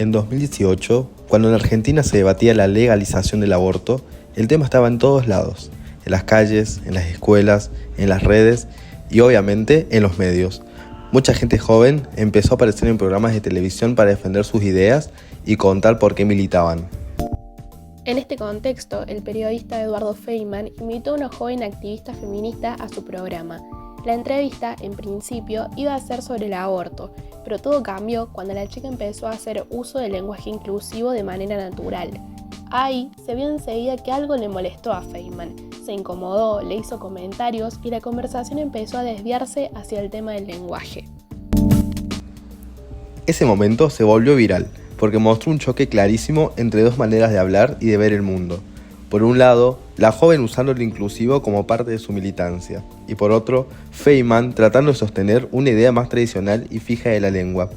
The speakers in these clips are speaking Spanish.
En 2018, cuando en Argentina se debatía la legalización del aborto, el tema estaba en todos lados, en las calles, en las escuelas, en las redes y obviamente en los medios. Mucha gente joven empezó a aparecer en programas de televisión para defender sus ideas y contar por qué militaban. En este contexto, el periodista Eduardo Feynman invitó a una joven activista feminista a su programa. La entrevista, en principio, iba a ser sobre el aborto, pero todo cambió cuando la chica empezó a hacer uso del lenguaje inclusivo de manera natural. Ahí se vio enseguida que algo le molestó a Feynman. Se incomodó, le hizo comentarios y la conversación empezó a desviarse hacia el tema del lenguaje. Ese momento se volvió viral, porque mostró un choque clarísimo entre dos maneras de hablar y de ver el mundo. Por un lado, la joven usando lo inclusivo como parte de su militancia, y por otro, Feynman tratando de sostener una idea más tradicional y fija de la lengua.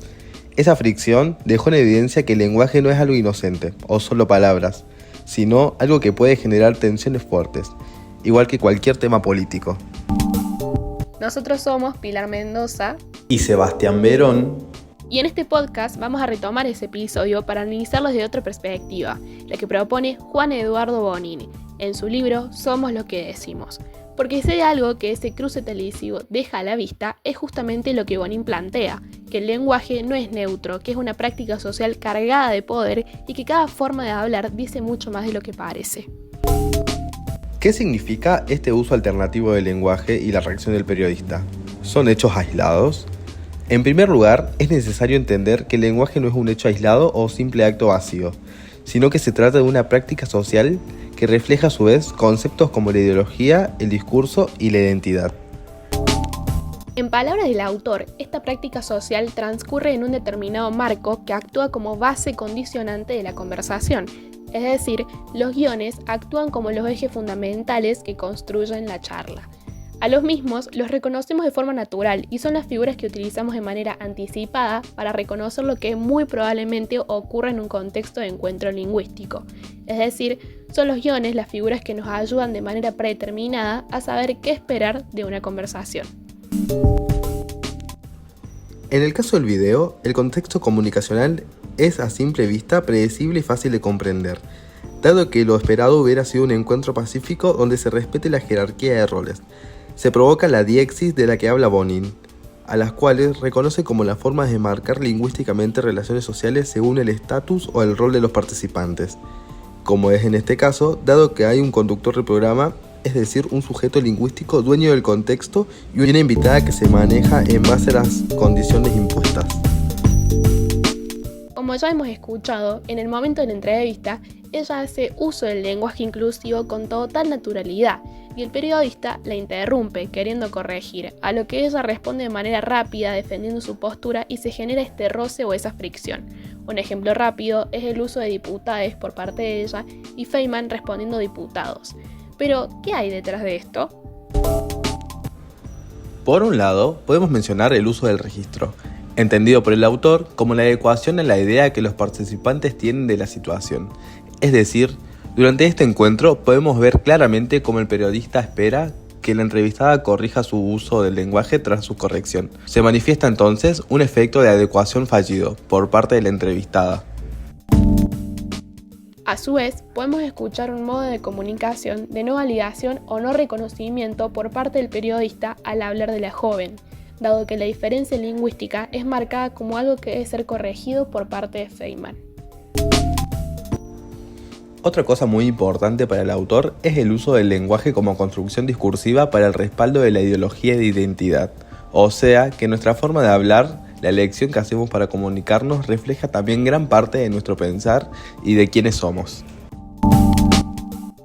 Esa fricción dejó en evidencia que el lenguaje no es algo inocente, o solo palabras, sino algo que puede generar tensiones fuertes, igual que cualquier tema político. Nosotros somos Pilar Mendoza Y Sebastián Verón. Y en este podcast vamos a retomar ese episodio para analizarlo desde otra perspectiva, la que propone Juan Eduardo Bonini, en su libro Somos lo que decimos. Porque si hay algo que ese cruce televisivo deja a la vista, es justamente lo que Bonin plantea, que el lenguaje no es neutro, que es una práctica social cargada de poder y que cada forma de hablar dice mucho más de lo que parece. ¿Qué significa este uso alternativo del lenguaje y la reacción del periodista? ¿Son hechos aislados? En primer lugar, es necesario entender que el lenguaje no es un hecho aislado o simple acto vacío, sino que se trata de una práctica social que refleja a su vez conceptos como la ideología, el discurso y la identidad. En palabras del autor, esta práctica social transcurre en un determinado marco que actúa como base condicionante de la conversación, es decir, los guiones actúan como los ejes fundamentales que construyen la charla. A los mismos los reconocemos de forma natural y son las figuras que utilizamos de manera anticipada para reconocer lo que muy probablemente ocurra en un contexto de encuentro lingüístico. Es decir, son los guiones las figuras que nos ayudan de manera predeterminada a saber qué esperar de una conversación. En el caso del video, el contexto comunicacional es a simple vista predecible y fácil de comprender, dado que lo esperado hubiera sido un encuentro pacífico donde se respete la jerarquía de roles. Se provoca la diexis de la que habla Bonin, a las cuales reconoce como las formas de marcar lingüísticamente relaciones sociales según el estatus o el rol de los participantes, como es en este caso, dado que hay un conductor del programa, es decir, un sujeto lingüístico dueño del contexto y una invitada que se maneja en base a las condiciones impuestas. Como ya hemos escuchado, en el momento de la entrevista, ella hace uso del lenguaje inclusivo con total naturalidad y el periodista la interrumpe queriendo corregir, a lo que ella responde de manera rápida defendiendo su postura y se genera este roce o esa fricción. Un ejemplo rápido es el uso de diputades por parte de ella y Feynman respondiendo diputados. Pero, ¿qué hay detrás de esto? Por un lado, podemos mencionar el uso del registro, entendido por el autor como la adecuación a la idea que los participantes tienen de la situación. Es decir, durante este encuentro podemos ver claramente cómo el periodista espera que la entrevistada corrija su uso del lenguaje tras su corrección. Se manifiesta entonces un efecto de adecuación fallido por parte de la entrevistada. A su vez, podemos escuchar un modo de comunicación de no validación o no reconocimiento por parte del periodista al hablar de la joven, dado que la diferencia lingüística es marcada como algo que debe ser corregido por parte de Feynman. Otra cosa muy importante para el autor es el uso del lenguaje como construcción discursiva para el respaldo de la ideología de identidad. O sea, que nuestra forma de hablar, la elección que hacemos para comunicarnos, refleja también gran parte de nuestro pensar y de quiénes somos.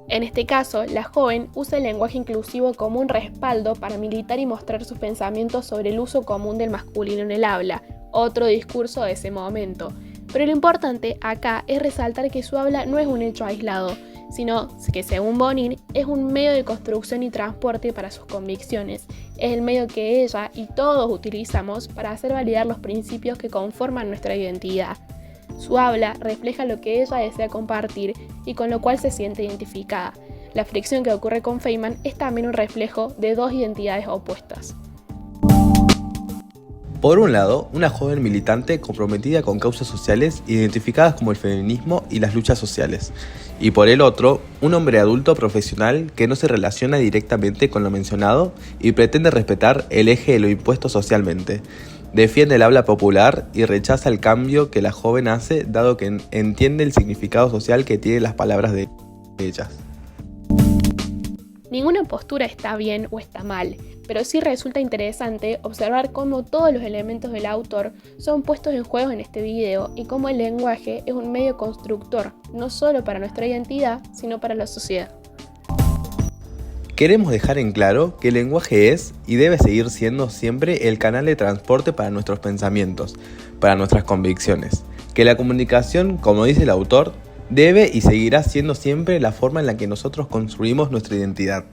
En este caso, la joven usa el lenguaje inclusivo como un respaldo para militar y mostrar sus pensamientos sobre el uso común del masculino en el habla, otro discurso de ese momento. Pero lo importante acá es resaltar que su habla no es un hecho aislado, sino que según Bonin es un medio de construcción y transporte para sus convicciones. Es el medio que ella y todos utilizamos para hacer validar los principios que conforman nuestra identidad. Su habla refleja lo que ella desea compartir y con lo cual se siente identificada. La fricción que ocurre con Feynman es también un reflejo de dos identidades opuestas. Por un lado, una joven militante comprometida con causas sociales identificadas como el feminismo y las luchas sociales. Y por el otro, un hombre adulto profesional que no se relaciona directamente con lo mencionado y pretende respetar el eje de lo impuesto socialmente. Defiende el habla popular y rechaza el cambio que la joven hace, dado que entiende el significado social que tienen las palabras de ellas. Ninguna postura está bien o está mal, pero sí resulta interesante observar cómo todos los elementos del autor son puestos en juego en este video y cómo el lenguaje es un medio constructor, no solo para nuestra identidad, sino para la sociedad. Queremos dejar en claro que el lenguaje es y debe seguir siendo siempre el canal de transporte para nuestros pensamientos, para nuestras convicciones. Que la comunicación, como dice el autor, debe y seguirá siendo siempre la forma en la que nosotros construimos nuestra identidad.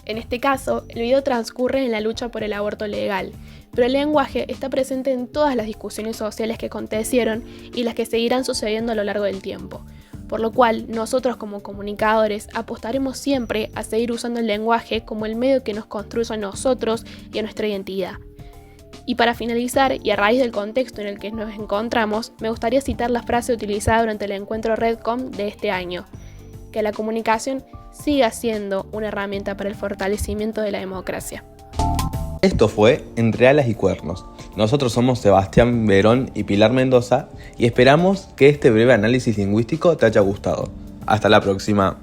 En este caso, el video transcurre en la lucha por el aborto legal, pero el lenguaje está presente en todas las discusiones sociales que acontecieron y las que seguirán sucediendo a lo largo del tiempo, por lo cual nosotros como comunicadores apostaremos siempre a seguir usando el lenguaje como el medio que nos construye a nosotros y a nuestra identidad. Y para finalizar, y a raíz del contexto en el que nos encontramos, me gustaría citar la frase utilizada durante el encuentro Redcom de este año: que la comunicación siga siendo una herramienta para el fortalecimiento de la democracia. Esto fue Entre Alas y Cuernos. Nosotros somos Sebastián Verón y Pilar Mendoza y esperamos que este breve análisis lingüístico te haya gustado. Hasta la próxima.